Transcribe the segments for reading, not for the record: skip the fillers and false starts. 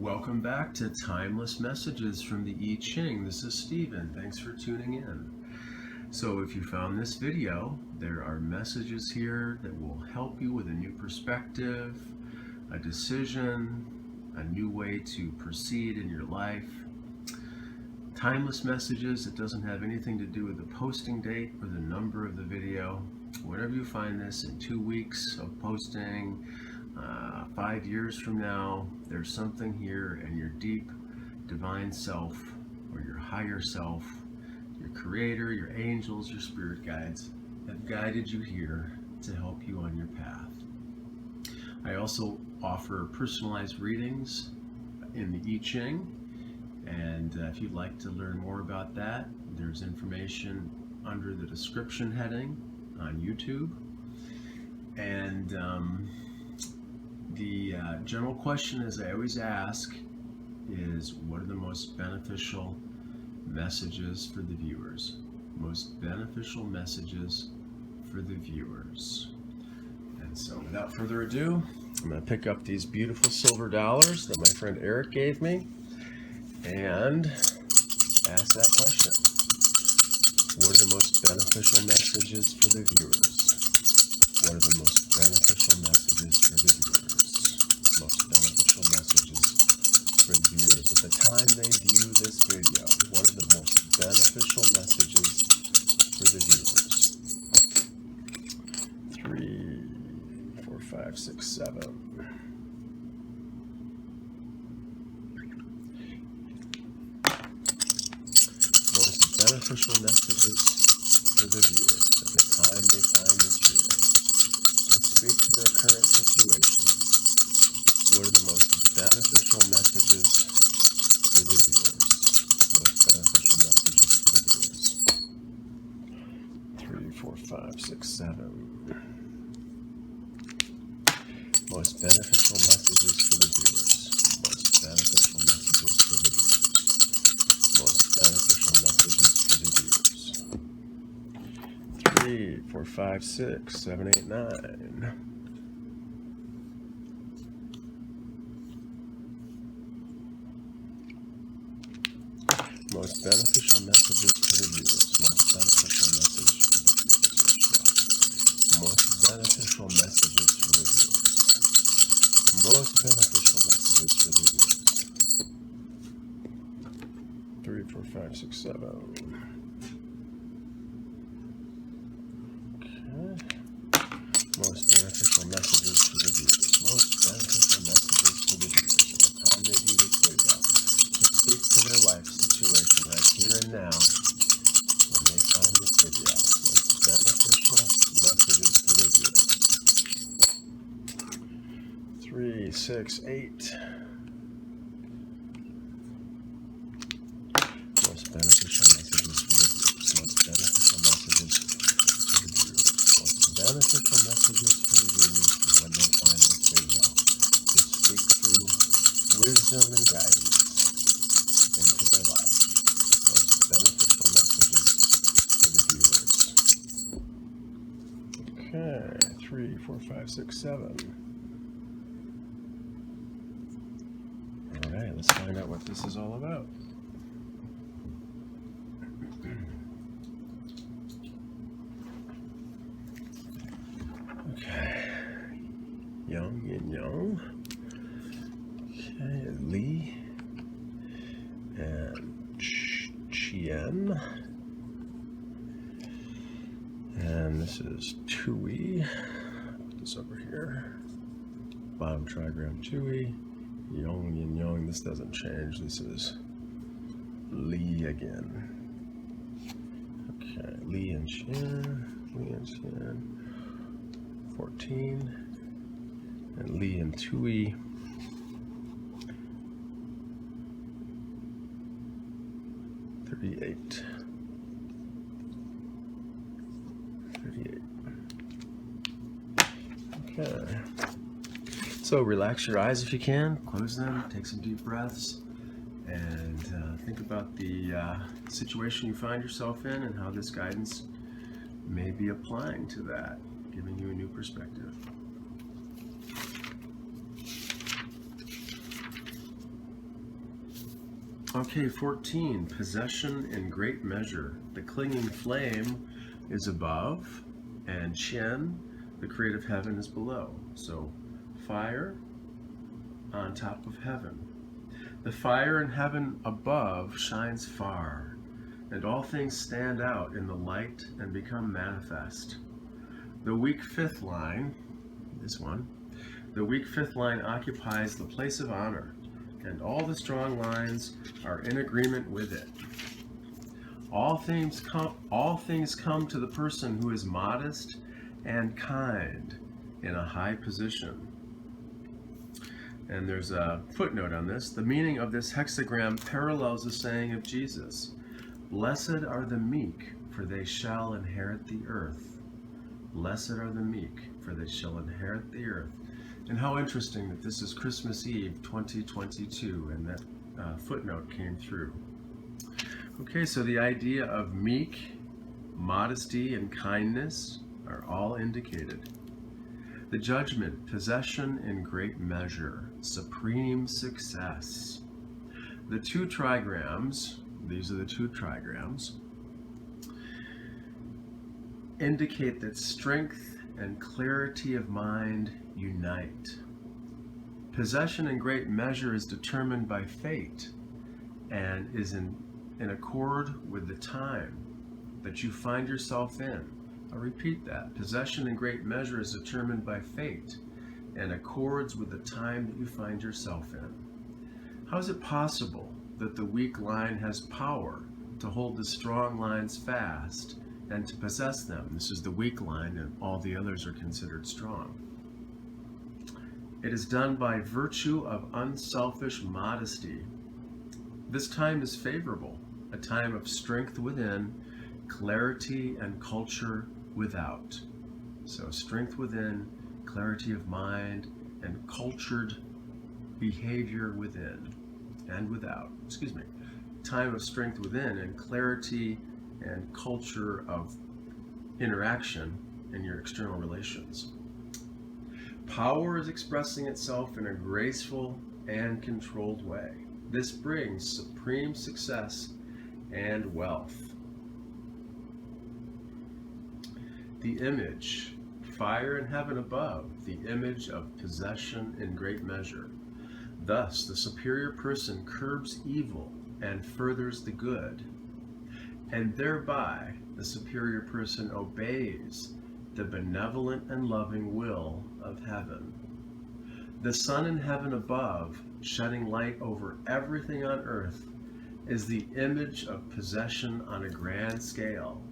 Welcome back to Timeless Messages from the I Ching. This is Stephen. Thanks for tuning in. So if you found this video, there are messages here that will help you with a new perspective, a decision, a new way to proceed in your life. Timeless messages, it doesn't have anything to do with the posting date or the number of the video. Whenever you find this in 2 weeks of posting, 5 years from now, there's something here, and your deep divine self or your higher self, your creator, your angels, your spirit guides have guided you here to help you on your path. I also offer personalized readings in the I Ching, and if you'd like to learn more about that, there's information under the description heading on YouTube. And the general question, as I always ask, is what are the most beneficial messages for the viewers? Most beneficial messages for the viewers. And so without further ado, I'm going to pick up these beautiful silver dollars that my friend Eric gave me and ask that question. What are the most beneficial messages for the viewers? What are the most beneficial messages for the viewers? Most beneficial messages for the viewers at the time they view this video. What are the most beneficial messages for the viewers? 3, 4, 5, 6, 7. Most beneficial messages for the viewers at the time they find this video. Let's speak to their current situation. What are the most beneficial messages for the viewers? Most beneficial messages for the viewers. 3, 4, 5, 6, 7. Most beneficial messages for the viewers. Most beneficial messages for the viewers. Most beneficial messages for the viewers. 3, 4, 5, 6, 7, 8, 9. Most beneficial messages for the viewers. Most beneficial message for the viewers. Most beneficial messages for the viewers. Most beneficial messages for the viewers. 3, 4, 5, 6, 7. Okay. Most beneficial messages for the viewers. Most beneficial messages for the viewers at the time they view this video. Speak to their life situation right here and now when they find this video. Most beneficial messages for the viewers. 3, 6, 8. Most beneficial messages for the viewers. Most beneficial messages for the viewers. Most beneficial messages for the viewers when they find this video. To speak through wisdom and guidance into their life. Most beneficial messages for the viewers. Okay, 3, 4, 5, 6, 7. Alright, let's find out what this is all about. Okay. Yang, yin, yang. Okay, Li. And Chien, and this is Tui. Put this over here. Bottom trigram Tui. Yong Yin Yong. This doesn't change. This is Li again. Okay, Li and Chien. Li and Chien. 14. And Li and Tui. 38. 38. Okay. So relax your eyes if you can. Close them. Take some deep breaths. And think about the situation you find yourself in and how this guidance may be applying to that, giving you a new perspective. Okay, 14, possession in great measure. The clinging flame is above, and Ching, the creative heaven, is below. So fire on top of heaven. The fire in heaven above shines far, and all things stand out in the light and become manifest. The weak fifth line, this one, the weak fifth line occupies the place of honor, and all the strong lines are in agreement with it. All things come to the person who is modest and kind in a high position. And there's a footnote on this. The meaning of this hexagram parallels the saying of Jesus, "Blessed are the meek, for they shall inherit the earth." Blessed are the meek, for they shall inherit the earth. And how interesting that this is Christmas Eve 2022, and that footnote came through. Okay, so the idea of meek, modesty, and kindness are all indicated. The judgment, possession in great measure, supreme success. The two trigrams, these are the two trigrams, indicate that strength and clarity of mind unite. Possession in great measure is determined by fate and is in accord with the time that you find yourself in. I'll repeat that. Possession in great measure is determined by fate and accords with the time that you find yourself in. How is it possible that the weak line has power to hold the strong lines fast and to possess them? This is the weak line, and all the others are considered strong. It is done by virtue of unselfish modesty. This time is favorable, a time of strength within, clarity and culture without. So strength within, clarity of mind, and cultured behavior within and without. Time of strength within and clarity and culture of interaction in your external relations. Power is expressing itself in a graceful and controlled way. This brings supreme success and wealth. The image, fire in heaven above, the image of possession in great measure. Thus, the superior person curbs evil and furthers the good, and thereby the superior person obeys the benevolent and loving will of heaven. The sun in heaven above, shedding light over everything on earth, is the image of possession on a grand scale.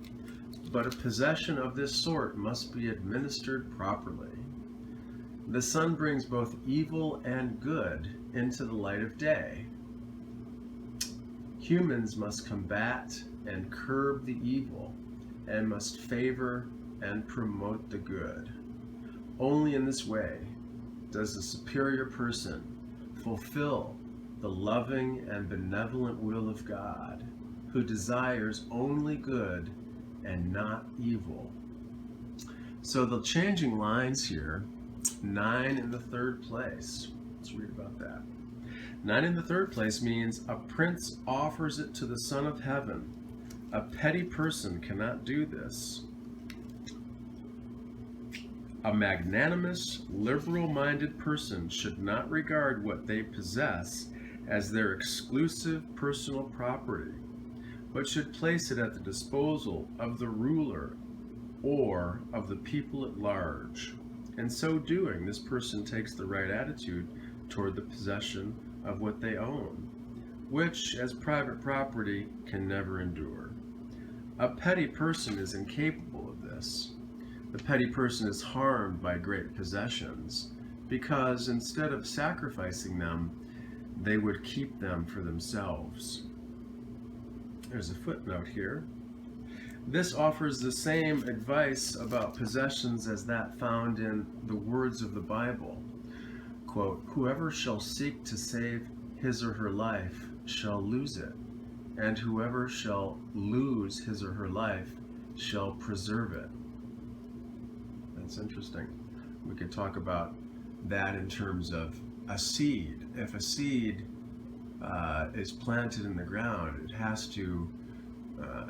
But a possession of this sort must be administered properly. The sun brings both evil and good into the light of day. Humans must combat and curb the evil, and must favor and promote the good. Only in this way does the superior person fulfill the loving and benevolent will of God, who desires only good and not evil. So the changing lines here, 9 in the third place. Let's read about that. 9 in the third place means a prince offers it to the Son of Heaven. A petty person cannot do this. A magnanimous, liberal-minded person should not regard what they possess as their exclusive personal property, but should place it at the disposal of the ruler or of the people at large. In so doing, this person takes the right attitude toward the possession of what they own, which, as private property, can never endure. A petty person is incapable of this. The petty person is harmed by great possessions, because instead of sacrificing them, they would keep them for themselves. There's a footnote here. This offers the same advice about possessions as that found in the words of the Bible. Quote, "Whoever shall seek to save his or her life shall lose it, and whoever shall lose his or her life shall preserve it." That's interesting. We could talk about that in terms of a seed. If a seed is planted in the ground, it has to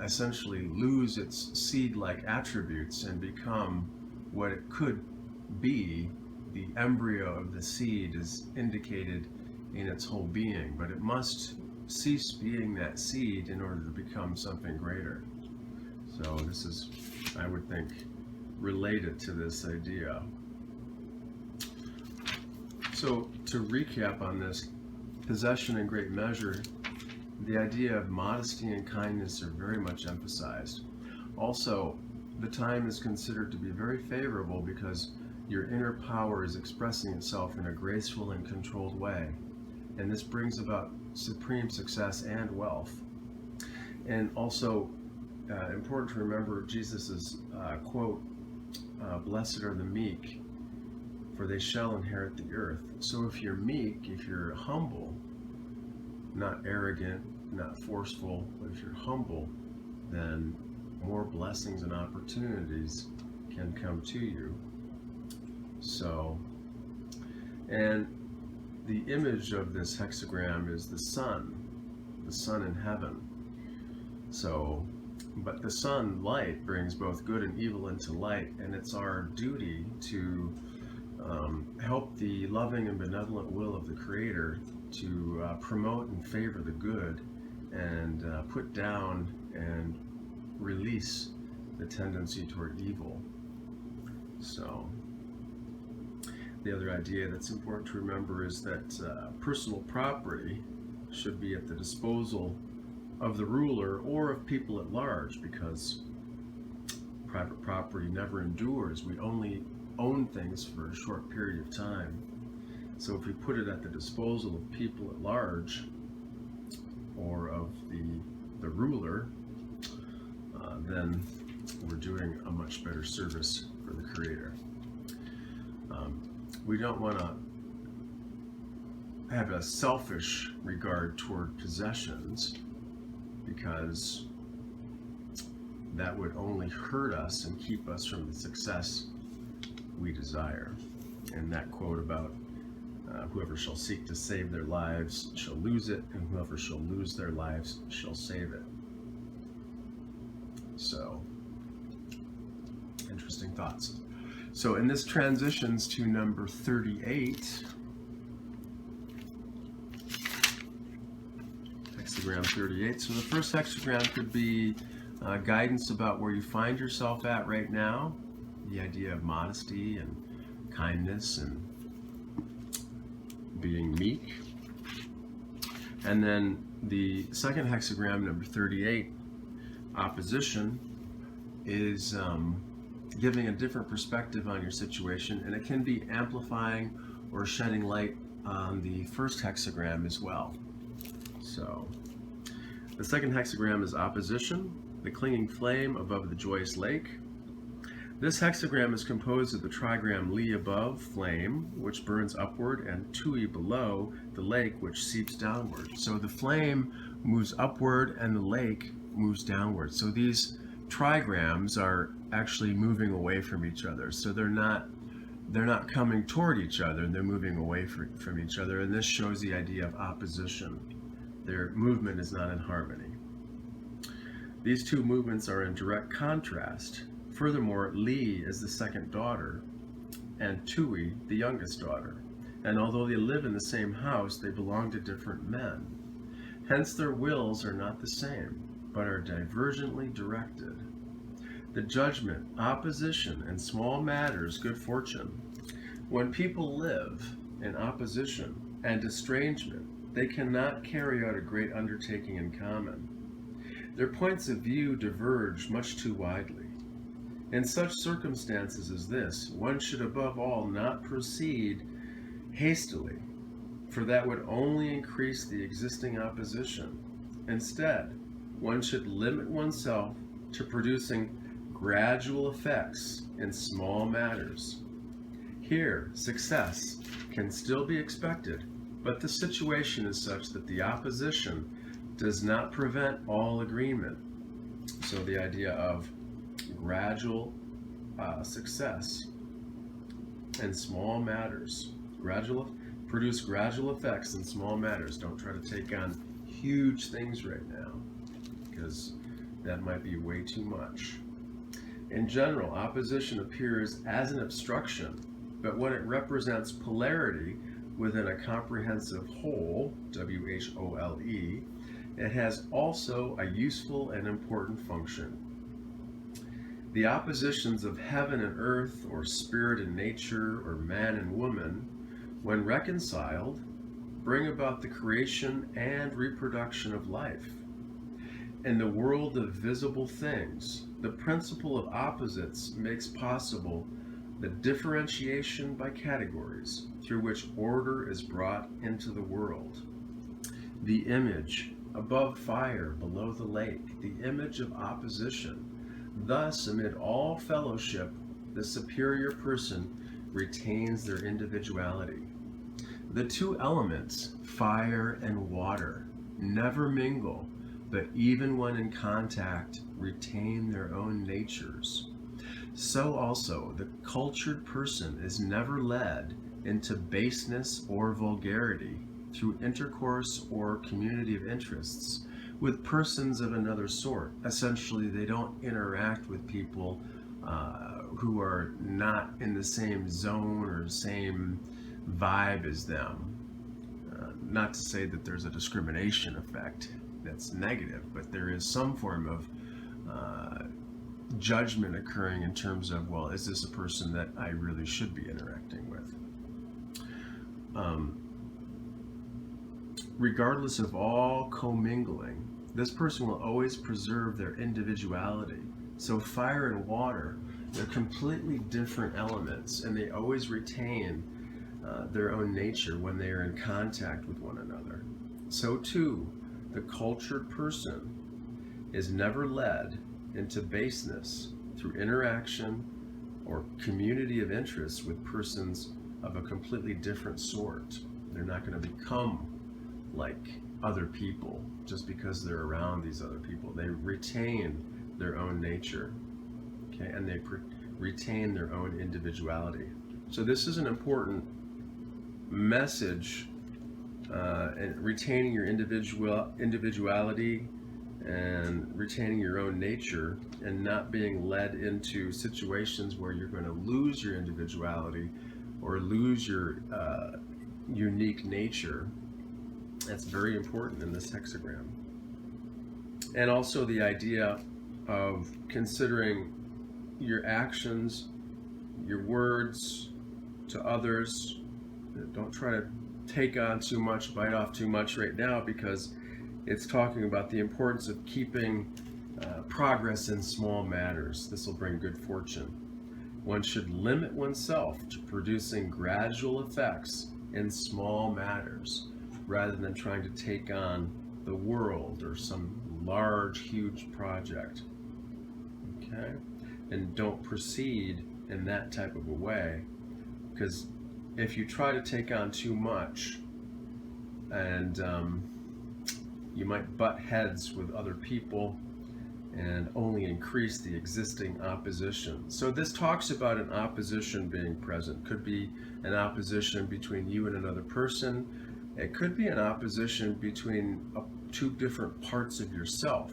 essentially lose its seed-like attributes and become what it could be. The embryo of the seed is indicated in its whole being, but it must cease being that seed in order to become something greater. So this is, I would think, related to this idea. So to recap on this, possession in great measure, the idea of modesty and kindness are very much emphasized. Also, the time is considered to be very favorable because your inner power is expressing itself in a graceful and controlled way. And this brings about supreme success and wealth. And also, important to remember Jesus' quote, blessed are the meek, for they shall inherit the earth. So if you're meek, if you're humble, not arrogant, not forceful, but if you're humble, then more blessings and opportunities can come to you. So, and the image of this hexagram is the sun in heaven. So, but the sun light brings both good and evil into light, and it's our duty to help the loving and benevolent will of the Creator to promote and favor the good and put down and release the tendency toward evil. So the other idea that's important to remember is that personal property should be at the disposal of the ruler or of people at large, because private property never endures. We only own things for a short period of time. So if we put it at the disposal of people at large or of the ruler, then we're doing a much better service for the Creator. We don't want to have a selfish regard toward possessions, because that would only hurt us and keep us from the success we desire. And that quote about whoever shall seek to save their lives shall lose it, and whoever shall lose their lives shall save it. So, interesting thoughts. So, and this transitions to number 38, hexagram 38. So the first hexagram could be guidance about where you find yourself at right now, the idea of modesty and kindness and being meek. And then the second hexagram, number 38, opposition, is giving a different perspective on your situation, and it can be amplifying or shedding light on the first hexagram as well. So the second hexagram is opposition, the clinging flame above the joyous lake. This hexagram is composed of the trigram Li above, flame, which burns upward, and Tui below, the lake, which seeps downward. So the flame moves upward and the lake moves downward. So these trigrams are actually moving away from each other. So they're not coming toward each other, they're moving away from each other. And this shows the idea of opposition. Their movement is not in harmony. These two movements are in direct contrast. Furthermore, Li is the second daughter, and Tui the youngest daughter. And although they live in the same house, they belong to different men. Hence their wills are not the same, but are divergently directed. The judgment, opposition, and small matters, good fortune. When people live in opposition and estrangement, they cannot carry out a great undertaking in common. Their points of view diverge much too widely. In such circumstances as this, one should above all not proceed hastily, for that would only increase the existing opposition. Instead, one should limit oneself to producing gradual effects in small matters. Here, success can still be expected, but the situation is such that the opposition does not prevent all agreement. So the idea of gradual success in small matters. Gradual. produce gradual effects in small matters. Don't try to take on huge things right now, because that might be way too much. In general, opposition appears as an obstruction, but when it represents polarity within a comprehensive whole, W-H-O-L-E, it has also a useful and important function. The oppositions of heaven and earth, or spirit and nature, or man and woman, when reconciled, bring about the creation and reproduction of life. In the world of visible things, the principle of opposites makes possible the differentiation by categories through which order is brought into the world. The image above fire, below the lake, the image of opposition. Thus, amid all fellowship, the superior person retains their individuality. The two elements, fire and water, never mingle, but even when in contact, retain their own natures. So also, the cultured person is never led into baseness or vulgarity through intercourse or community of interests with persons of another sort. Essentially, they don't interact with people who are not in the same zone or same vibe as them. Not to say that there's a discrimination effect that's negative, but there is some form of judgment occurring in terms of, well, is this a person that I really should be interacting with? Regardless of all commingling, this person will always preserve their individuality. So fire and water, they're completely different elements, and they always retain their own nature when they are in contact with one another. So too, the cultured person is never led into baseness through interaction or community of interests with persons of a completely different sort. They're not going to become like other people just because they're around these other people. They retain their own nature, okay, and they retain their own individuality. So this is an important message, and retaining your individuality and retaining your own nature, and not being led into situations where you're going to lose your individuality or lose your unique nature. That's very important in this hexagram. And also the idea of considering your actions, your words to others. Don't try to take on too much, bite off too much right now, because it's talking about the importance of keeping progress in small matters. This will bring good fortune. One should limit oneself to producing gradual effects in small matters, rather than trying to take on the world or some large, huge project. Okay? And don't proceed in that type of a way, because if you try to take on too much, and you might butt heads with other people and only increase the existing opposition. So this talks about an opposition being present. Could be an opposition between you and another person. It could be an opposition between two different parts of yourself.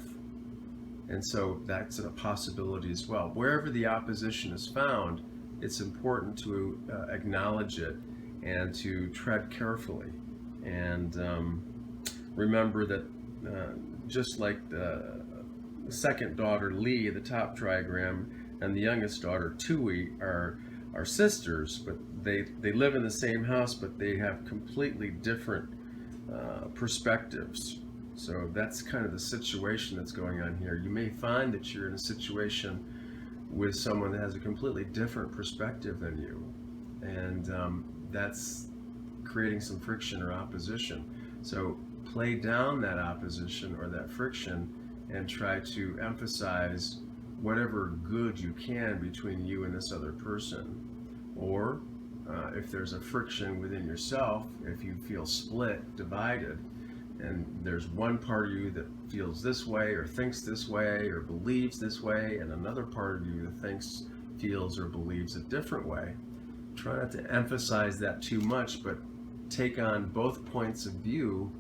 And so that's a possibility as well. Wherever the opposition is found, it's important to acknowledge it and to tread carefully. And remember that just like the second daughter, Lee, the top trigram, and the youngest daughter, Tui, are sisters, but they live in the same house, but they have completely different perspectives. So that's kind of the situation that's going on here. You may find that you're in a situation with someone that has a completely different perspective than you, and that's creating some friction or opposition. So play down that opposition or that friction and try to emphasize whatever good you can between you and this other person. Or if there's a friction within yourself, if you feel split, divided, and there's one part of you that feels this way or thinks this way or believes this way, and another part of you that thinks, feels, or believes a different way, try not to emphasize that too much, but take on both points of view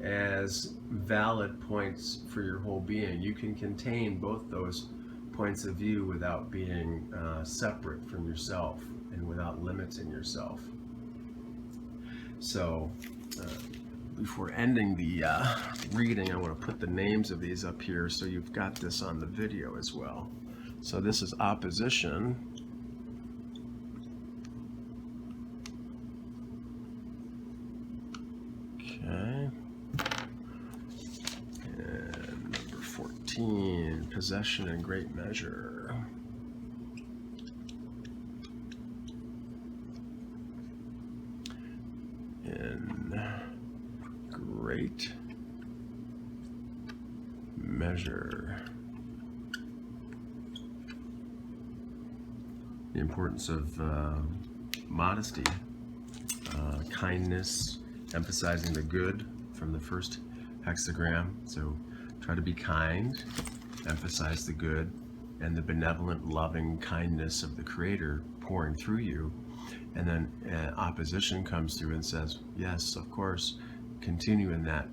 as valid points for your whole being. You can contain both those points of view without being separate from yourself and without limiting yourself. So before ending the reading, I want to put the names of these up here so you've got this on the video as well. So this is opposition. Okay. And number 14, possession in great measure. In great measure. The importance of modesty, kindness, emphasizing the good from the first hexagram. So try to be kind, emphasize the good, and the benevolent, loving kindness of the Creator pouring through you. And then opposition comes through and says, yes, of course, continue in that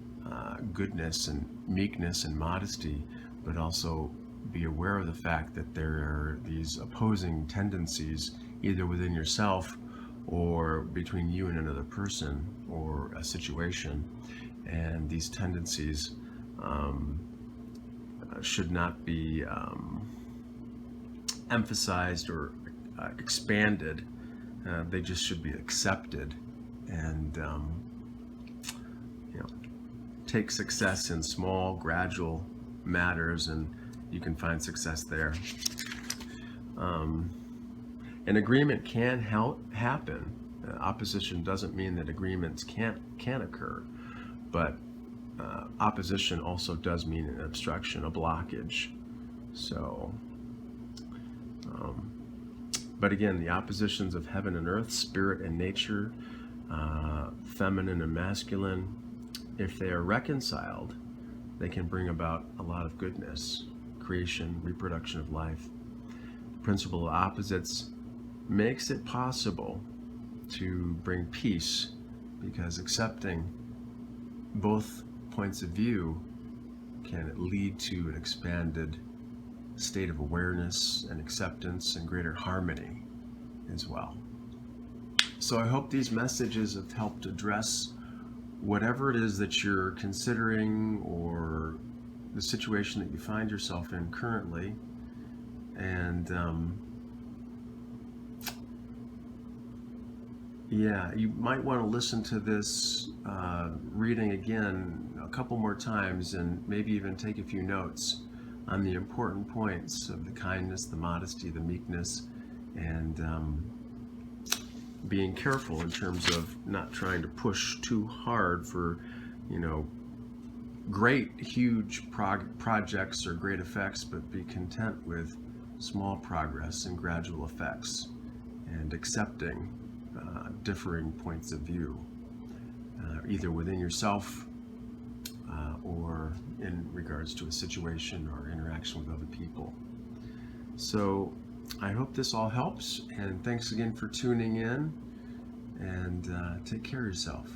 goodness and meekness and modesty, but also be aware of the fact that there are these opposing tendencies either within yourself or between you and another person or a situation. And these tendencies should not be emphasized or expanded. They just should be accepted and take success in small, gradual matters, and you can find success there. An agreement can happen. Opposition doesn't mean that agreements can't occur, but opposition also does mean an obstruction, a blockage. So, but again, the oppositions of heaven and earth, spirit and nature, feminine and masculine, if they are reconciled, they can bring about a lot of goodness, creation, reproduction of life. The principle of opposites makes it possible to bring peace, because accepting both points of view can lead to an expanded state of awareness and acceptance and greater harmony as well. So I hope these messages have helped address whatever it is that you're considering or the situation that you find yourself in currently. And yeah, you might want to listen to this reading again a couple more times and maybe even take a few notes on the important points of the kindness, the modesty, the meekness, and being careful in terms of not trying to push too hard for, great, huge projects or great effects, but be content with small progress and gradual effects, and accepting differing points of view, either within yourself or in regards to a situation or interaction with other people. So I hope this all helps, and thanks again for tuning in, and take care of yourself.